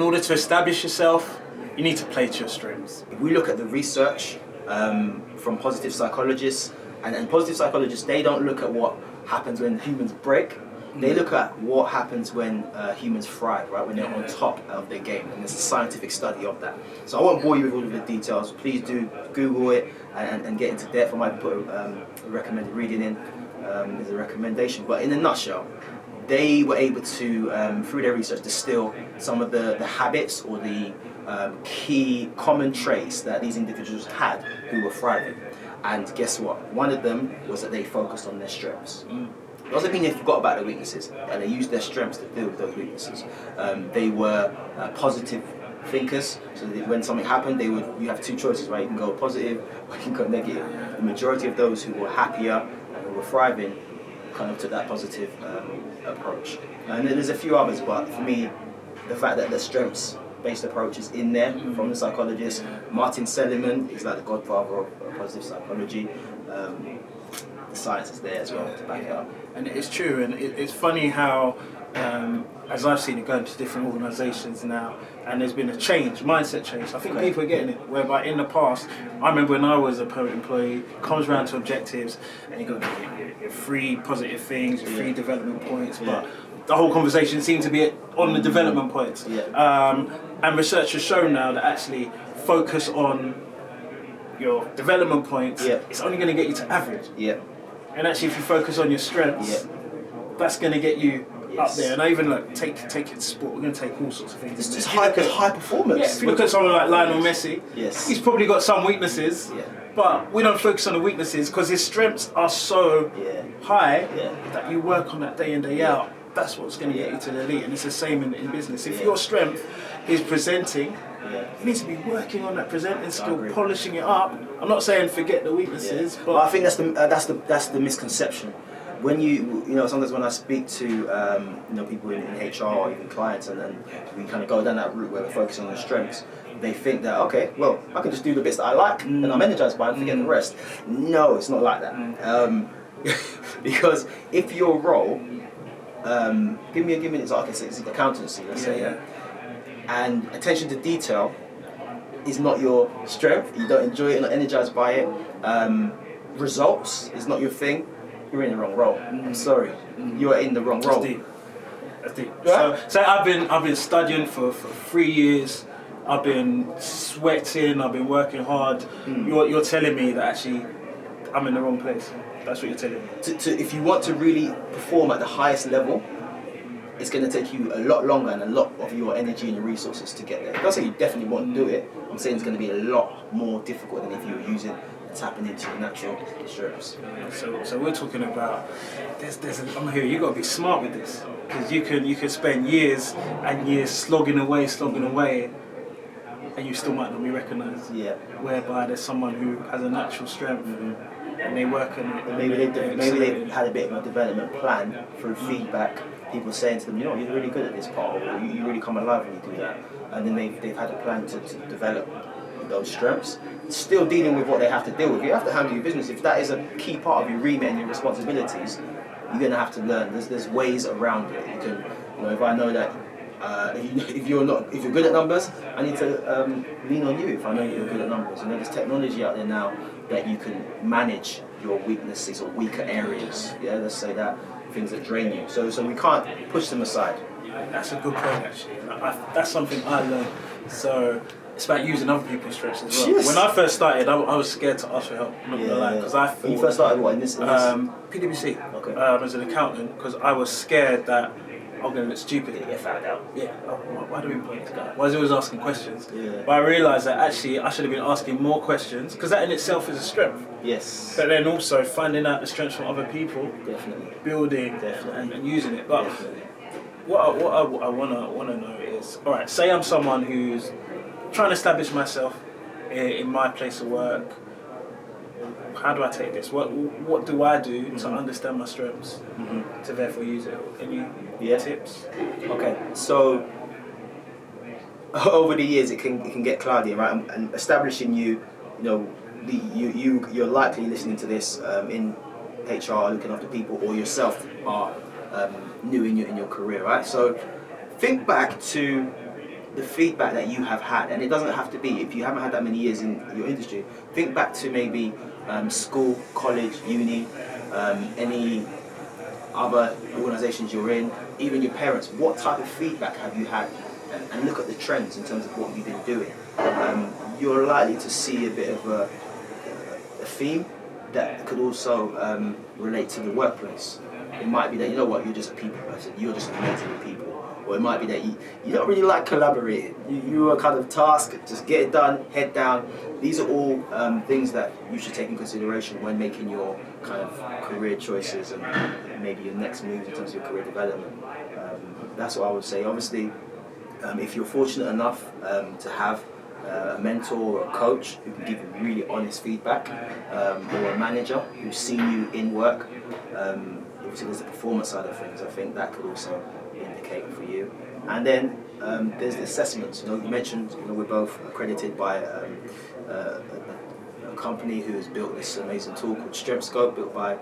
order to establish yourself, you need to play to your strengths. If we look at the research from positive psychologists, and positive psychologists, they don't look at what happens when humans break. They look at what happens when humans thrive, right? When they're on top of their game, and there's a scientific study of that. So I won't bore you with all of the details. Please do Google it and get into depth. I might put a recommended reading in as a recommendation. But in a nutshell, they were able to, through their research, distill some of the habits or the key common traits that these individuals had who were thriving. And guess what? One of them was that they focused on their strengths. It doesn't mean they forgot about their weaknesses, and they used their strengths to deal with those weaknesses. They were positive thinkers, so that when something happened, you have two choices, right? You can go positive or you can go negative. The majority of those who were happier and who were thriving kind of took that positive approach. And then there's a few others, but for me, the fact that the strengths-based approach is in there from the psychologist. Martin Seligman is like the godfather of positive psychology. The science is there as well to back it up. And it's true, and it's funny how, as I've seen it going to different organisations now, and there's been a change, mindset change. I think people are getting it, whereby in the past, I remember when I was a permanent employee, comes around to objectives, and you got your free positive things, your free development points, but the whole conversation seemed to be on the development points. And research has shown now that actually focus on your development points, it's only going to get you to average. And actually, if you focus on your strengths, that's going to get you up there. And I even take it to sport. We're going to take all sorts of things. It's just high performance. Yeah, if you look at someone like Lionel Messi, he's probably got some weaknesses, but we don't focus on the weaknesses because his strengths are so high that you work on that day in, day out. That's what's going to get you to the elite. And it's the same in business. If your strength is presenting, you need to be working on that presenting skill, polishing it up. I'm not saying forget the weaknesses, but I think that's the misconception. When you know, sometimes when I speak to people in HR or even clients, and then we kind of go down that route where we're focusing on the strengths, they think that okay, well, I can just do the bits that I like and I'm energized by and forget the rest. No, it's not like that. Because if your role, give me an example. It's accountancy, let's say, and attention to detail is not your strength. You don't enjoy it, you're not energized by it. Results is not your thing. You're in the wrong role. I'm sorry, you are in the wrong role. That's deep. Right? So I've been studying for 3 years. I've been sweating. I've been working hard. You're telling me that actually I'm in the wrong place. That's what you're telling me. If you want to really perform at the highest level, it's going to take you a lot longer and a lot of your energy and your resources to get there. I'm not saying you definitely want to do it. I'm saying it's going to be a lot more difficult than if you were using and tapping into your natural strengths. So we're talking about I'm here. You got to be smart with this, because you can spend years and years slogging away, and you still might not be recognised. Whereby there's someone who has a natural strength. And they work on it. Maybe they had a bit of a development plan through feedback. People saying to them, you know, you're really good at this part, or you really come alive when you do that. And then they've had a plan to develop those strengths. Still dealing with what they have to deal with. You have to handle your business. If that is a key part of your remit and your responsibilities, you're going to have to learn. There's ways around it. You can, if I know that if you're good at numbers, I need to lean on you. If I know you're good at numbers, there's technology out there now that you can manage your weaknesses or weaker areas. Let's say that, things that drain you. So we can't push them aside. That's a good point, actually. That's something I learned. So it's about using other people's strengths as well. When I first started, I was scared to ask for help. I'm not gonna lie, because I thought. When you first started, what in this? PwC. Okay. As an accountant, because I was scared that I'm going to look stupid. You get found out. Why do we employ this guy? Why is he always asking questions? But I realised that actually I should have been asking more questions, because that in itself is a strength. Yes. But then also finding out the strengths from other people, building and using it. But what I wanna know is, all right, say I'm someone who's trying to establish myself in my place of work. How do I take this? What do I do to understand my strengths to therefore use it? Any tips? Okay, so over the years it can get cloudy, right? And establishing you're likely listening to this in HR, looking after people, or yourself are new in your career, right? So think back to the feedback that you have had, and it doesn't have to be, if you haven't had that many years in your industry, think back to maybe school, college, uni, any other organisations you're in, even your parents. What type of feedback have you had? And look at the trends in terms of what you've been doing. You're likely to see a bit of a theme that could also relate to the workplace. It might be that, you know what, you're just a people person, you're just connecting with people. Or it might be that you don't really like collaborating. You are kind of tasked, just get it done, head down. These are all things that you should take in consideration when making your kind of career choices and maybe your next move in terms of your career development. That's what I would say. Obviously, if you're fortunate enough to have a mentor or a coach who can give you really honest feedback, or a manager who's seen you in work, obviously there's the performance side of things. I think that could also indicate for you. And then there's the assessments. You mentioned we're both accredited by a company who has built this amazing tool called StrengthScope, built by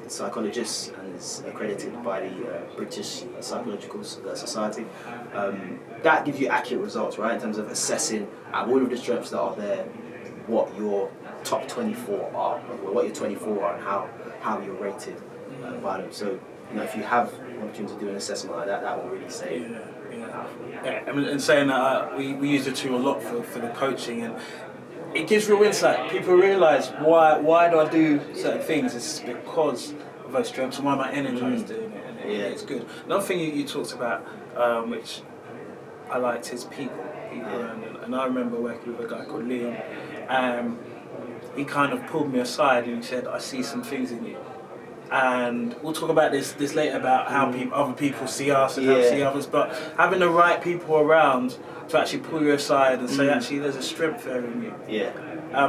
psychologists, and is accredited by the British Psychological Society. That gives you accurate results, right, in terms of assessing out of all of the strengths that are there, what your top 24 are, or what your 24 are, and how you're rated by them. So, if you have an opportunity to do an assessment like that, that will really say. Yeah. I mean, and saying that we use the tool a lot for the coaching, and it gives real insight. People realise why do I do certain things? It's because of those strengths, and why am I energized doing it? And it's good. Another thing you talked about, which I liked, is people. And I remember working with a guy called Liam. He kind of pulled me aside and he said, "I see some things in you." And we'll talk about this later, about how other people see us and how we see others. But having the right people around to actually pull you aside and say, actually, there's a strength there in you.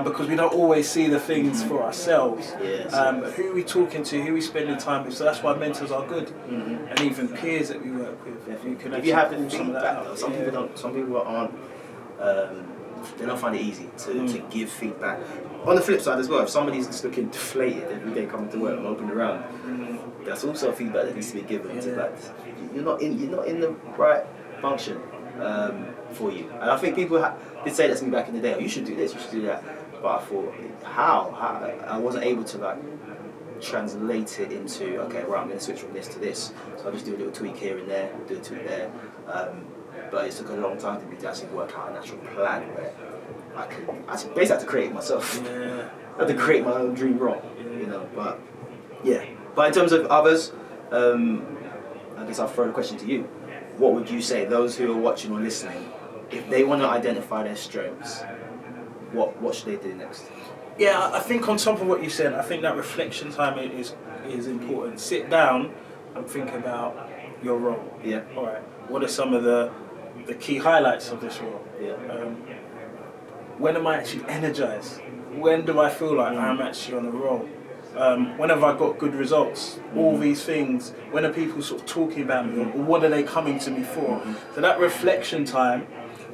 Because we don't always see the things for ourselves. Who are we talking to? Who are we spending time with? So that's why mentors are good, and even peers that we work with. If you have the feedback, some people don't. Some people aren't. They don't find it easy to give feedback. On the flip side as well, if somebody's just looking deflated every day coming to work and moping around, that's also a feedback that needs to be given. To that you're not in the right function for you. And I think people did say that to me back in the day. Oh, you should do this, you should do that. But I thought, how I wasn't able to translate it into, okay, right, I'm going to switch from this to this. So I just do a little tweak here and there, do a tweak there. But it took a long time for me to actually work out an actual plan where I basically had to create it myself. I had to create my own dream role, But But in terms of others, I guess I'll throw the question to you. What would you say, those who are watching or listening, if they want to identify their strengths, what should they do next? Yeah, I think on top of what you said, I think that reflection time is important. Sit down and think about your role. All right. What are some of the key highlights of this role? When am I actually energized? When do I feel like I'm actually on a roll? When have I got good results? All these things. When are people sort of talking about me, or what are they coming to me for? So that reflection time,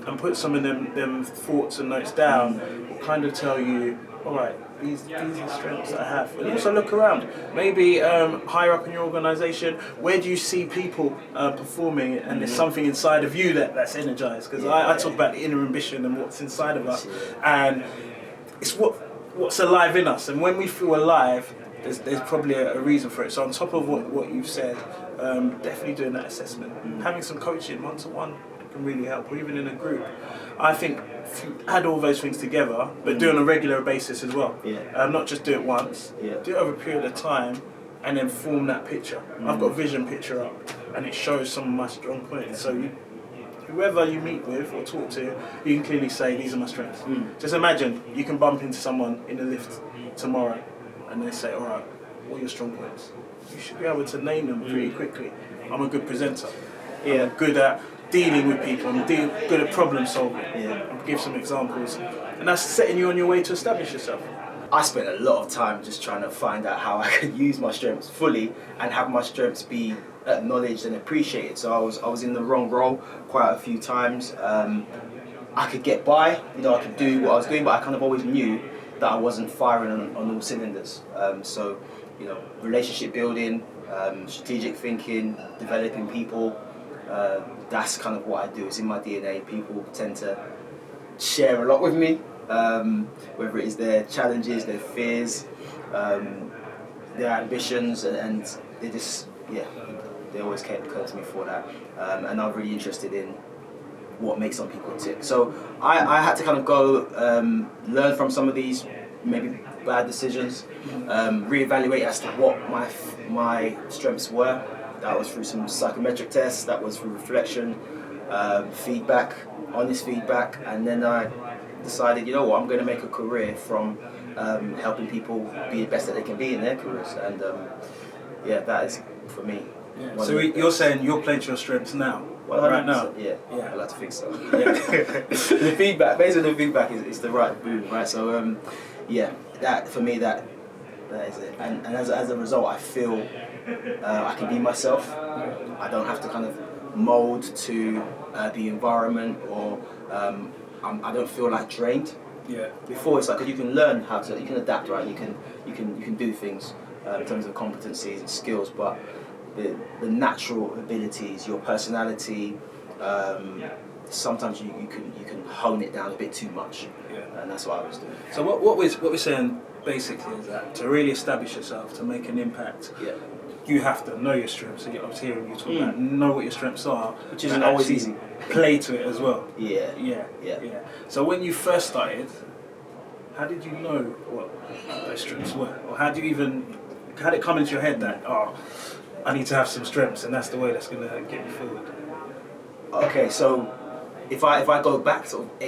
and put some of them thoughts and notes down, will kind of tell you, all right, these are strengths that I have. And also look around. Maybe higher up in your organisation, where do you see people performing, and there's something inside of you that's energized? Because I talk about the inner ambition and what's inside of us, and it's what's alive in us. And when we feel alive, there's probably a reason for it. So on top of what you've said, definitely doing that assessment, having some coaching one-to-one can really help, or even in a group. I think if you add all those things together, but do it on a regular basis as well. Not just do it once, do it over a period of time, and then form that picture. I've got a vision picture up, and it shows some of my strong points. So whoever you meet with or talk to, you can clearly say, these are my strengths. Just imagine you can bump into someone in the lift tomorrow, and they say, all right, what are your strong points? You should be able to name them pretty quickly. I'm a good presenter. I'm good at dealing with people. I'm good at problem solving. I'll give some examples. And that's setting you on your way to establish yourself. I spent a lot of time just trying to find out how I could use my strengths fully and have my strengths be acknowledged and appreciated. So I was in the wrong role quite a few times. I could get by, I could do what I was doing, but I kind of always knew that I wasn't firing on all cylinders. So, relationship building, strategic thinking, developing people, That's kind of what I do. It's in my DNA. People tend to share a lot with me, whether it is their challenges, their fears, their ambitions, and they just, they always come to me for that. And I'm really interested in what makes some people tick. So I had to kind of go learn from some of these maybe bad decisions, reevaluate as to what my strengths were. That was through some psychometric tests, that was through reflection, feedback, honest feedback, and then I decided, you know what, I'm going to make a career from helping people be the best that they can be in their careers, and that is for me. Yeah. So you're saying you're playing to your strengths now? Right now? Yeah, I like to think so. The feedback, based on the feedback, is the right move, right? So that for me, that is it. And as a result, I feel I can be myself. I don't have to kind of mold to the environment, or I don't feel like drained. Yeah. Before, it's like, 'cause you can learn how to, you can adapt, right? You can do things in terms of competencies and skills, but the natural abilities, your personality, sometimes you can hone it down a bit too much, and that's what I was doing. So what we're saying basically is that to really establish yourself, to make an impact, you have to know your strengths. So I was hearing you talk about know what your strengths are, which isn't always easy. Play to it as well. Yeah. So when you first started, how did you know what those strengths were, or how did it come into your head that I need to have some strengths, and that's the way that's going to get me forward? Okay, so if I go back sort of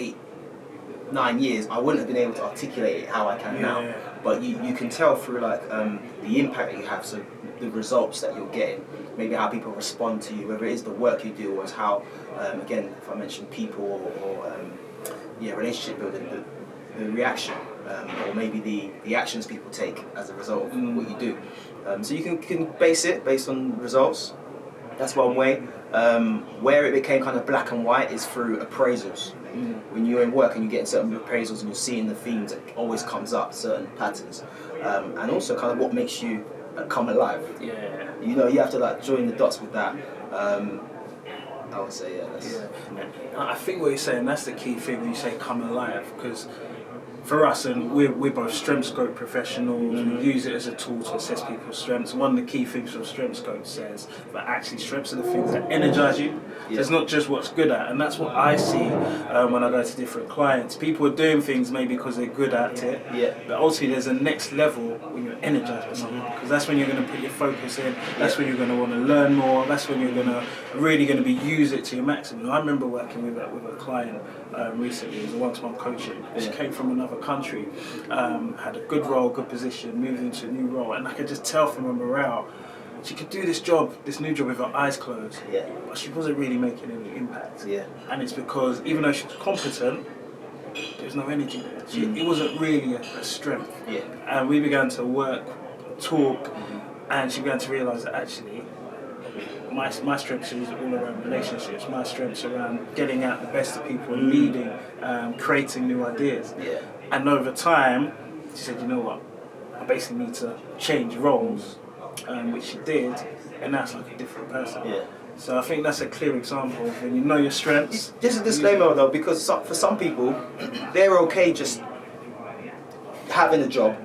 8-9 years, I wouldn't have been able to articulate it how I can now. Yeah. But you can tell through like the impact that you have, so the results that you're getting, maybe how people respond to you, whether it is the work you do or it's how, again, if I mention people or relationship building, the reaction, or maybe the actions people take as a result of what you do. So you can base it based on results. That's one way. Where it became kind of black and white is through appraisals. When you're in work and you're getting certain appraisals and you're seeing the themes that always comes up, certain patterns, and also kind of what makes you come alive. You know, you have to like join the dots with that. I would say I think what you're saying, that's the key thing when you say come alive, because for us, and we're both StrengthsCoach professionals, we use it as a tool to assess people's strengths. One of the key things from StrengthsCoach says that actually strengths are the things that energize you. So it's not just what's good at, and that's what I see when I go to different clients. People are doing things maybe because they're good at it, but ultimately there's a next level when you're energized by something, because that's when you're going to put your focus in, that's when you're going to want to learn more, that's when you're really going to be use it to your maximum. I remember working with a client recently, it was a one-to-one coaching. She came from another country, had a good role, good position, moved into a new role, and I could just tell from her morale, she could do this new job with her eyes closed, but she wasn't really making any impact. And it's because even though she was competent, there was no energy there. It wasn't really a strength. And we began to work, talk, and she began to realise that actually my strengths is all around relationships. My strengths around getting out the best of people, leading, creating new ideas. And over time, she said, you know what, I basically need to change roles, which she did, and now it's like a different person. So I think that's a clear example of when you know your strengths. Just a disclaimer though, because for some people, they're okay just having a job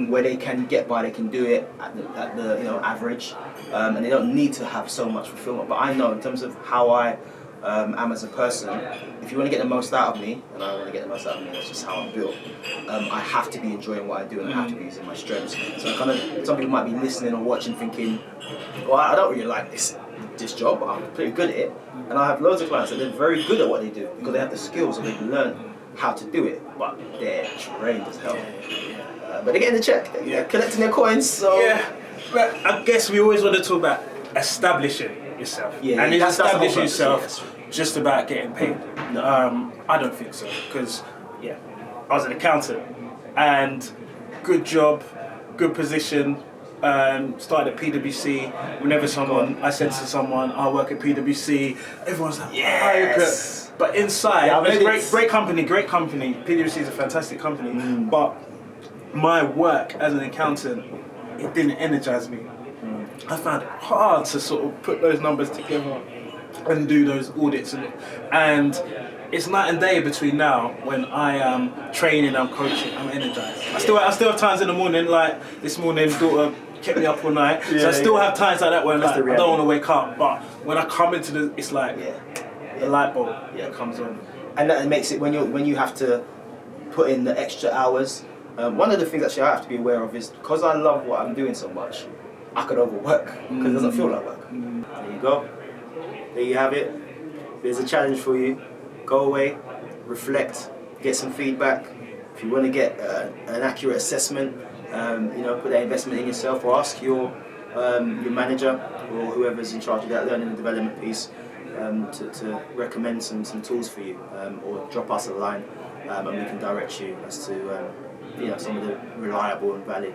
where they can get by, they can do it at the average, and they don't need to have so much fulfillment. But I know in terms of how I am as a person, if you want to get the most out of me, and I want to get the most out of me, that's just how I'm built. I have to be enjoying what I do, and I have to be using my strengths. So some people might be listening or watching thinking, well, I don't really like this job, but I'm pretty good at it. And I have loads of clients that they're very good at what they do because they have the skills and they've learned how to do it, but they're trained as hell. But they're getting the check, they're collecting their coins, so... But I guess we always want to talk about establishing yourself. And is establishing yourself just about getting paid? I don't think so, because I was an accountant, and good job, good position, started at PwC. Whenever I said to someone, I work at PwC, everyone's like, yes! But inside, it's great company. PwC is a fantastic company, but my work as an accountant, it didn't energize me. I found it hard to sort of put those numbers together and do those audits, and it's night and day between now when I am training, I'm coaching, I'm energized. I still have times in the morning, like this morning, daughter kept me up all night. So I still have times like that when like, I don't want to wake up, but when I come into the, it's like the light bulb comes on. And that makes it when you have to put in the extra hours. One of the things actually I have to be aware of is because I love what I'm doing so much, I could overwork because it doesn't feel like work. There you go. There you have it. There's a challenge for you. Go away, reflect, get some feedback. If you want to get an accurate assessment, put that investment in yourself, or ask your manager or whoever's in charge of that learning and development piece to recommend some tools for you, or drop us a line and we can direct you as to some of the reliable and valid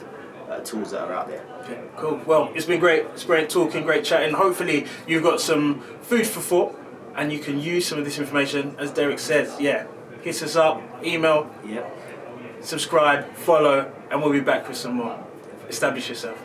tools that are out there. Okay, cool. Well, it's been great. It's great talking, great chatting. Hopefully you've got some food for thought and you can use some of this information. As Derek says, hit us up, email, subscribe, follow, and we'll be back with some more. Establish yourself.